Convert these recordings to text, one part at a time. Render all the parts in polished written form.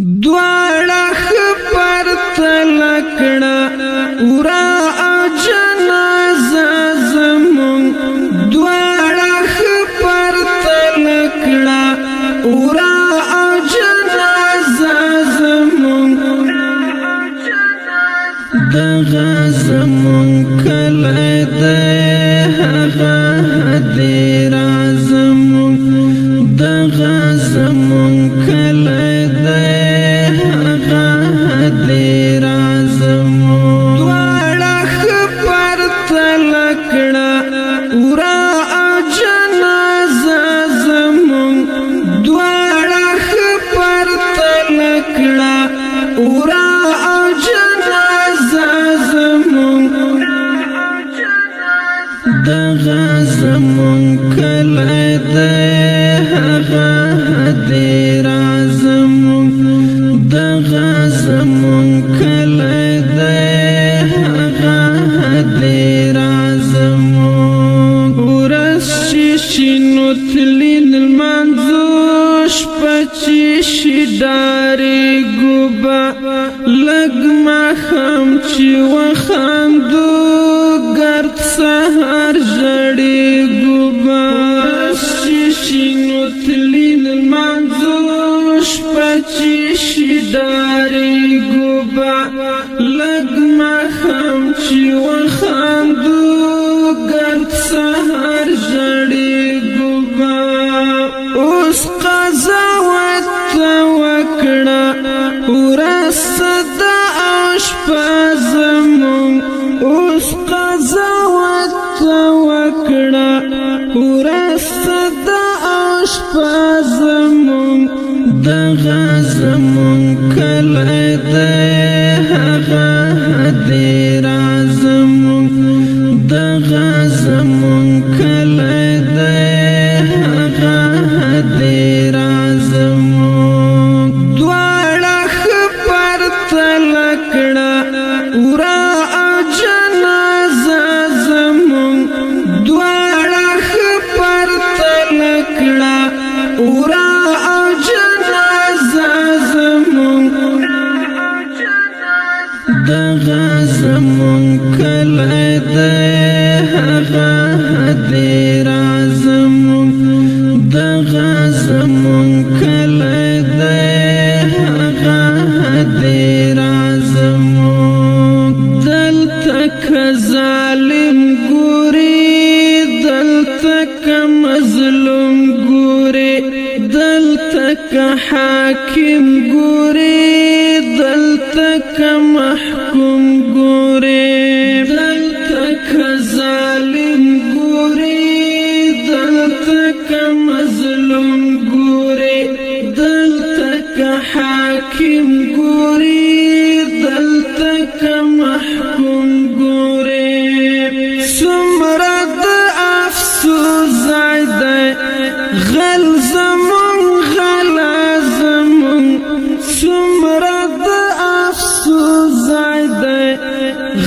دواړه خبر تلکړه ورا او جنازه زمون دواړه خبر تلکړه ورا او جنازه زمون دغه زمون کله ده هغه دیر زمون دغه زمون کله دغه زمون کله ده هغه دیر زمون دغه زمون کله ده هغه دیر زمون ورس شینو تلیل منزوش پچی شداری گوبا لگما خم چی وخندو گرد سهر جڑی گوبا شینو تلیل منزوش پچی شداری گوبا لگما خم چی وخندو گرد سهر جڑی گوبا اس قضاوت وکڑا ورسد اشپازمون اس قضاوت وکڑا ورسد اشپازمون دغه زمون کله ده هغه دیر زمون دغه زمون کله ده هغه دیر زمون دواړه خبر تلکړه ورا او جنازه زمون دواړه خبر تلکړه ورا او جنازه زمون دغه زمون کله ده هغه دیر زمون دغه زمون کله ده هغه دیر زمون دلته که ظالم ګوري دلته که مظلوم ګوري دلته که حاکم ګوري دلته که محکوم ګوري دلته که ظالم ګوري دلته که مظلوم ګوري دلته که حاکم ګوري دلته که محکوم ګوري څومره د افسوس ځای دی غل زمون غلا زمون څومره د افسوس ځای دی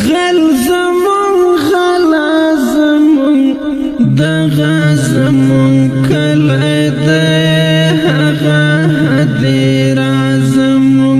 غل زمون غلا زمون دغه زمون کله ده هغه دیر زمون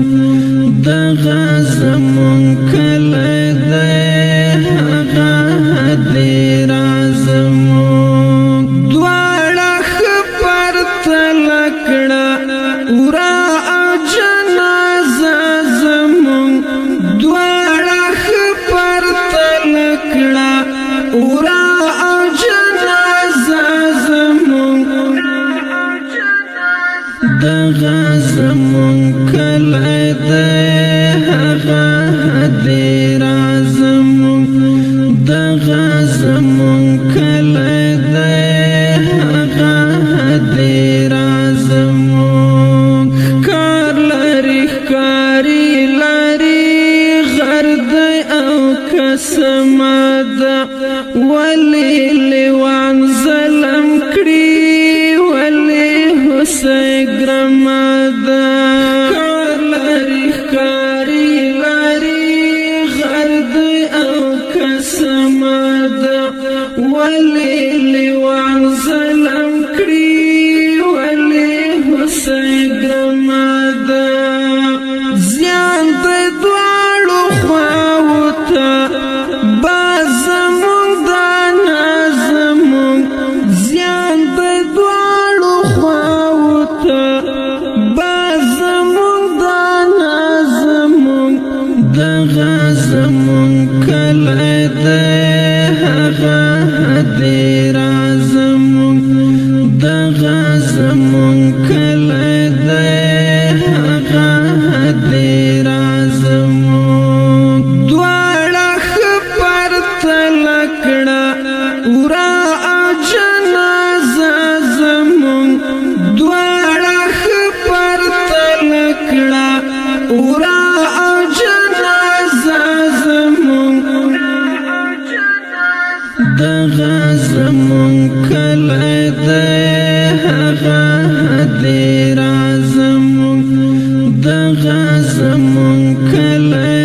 غزمون کلی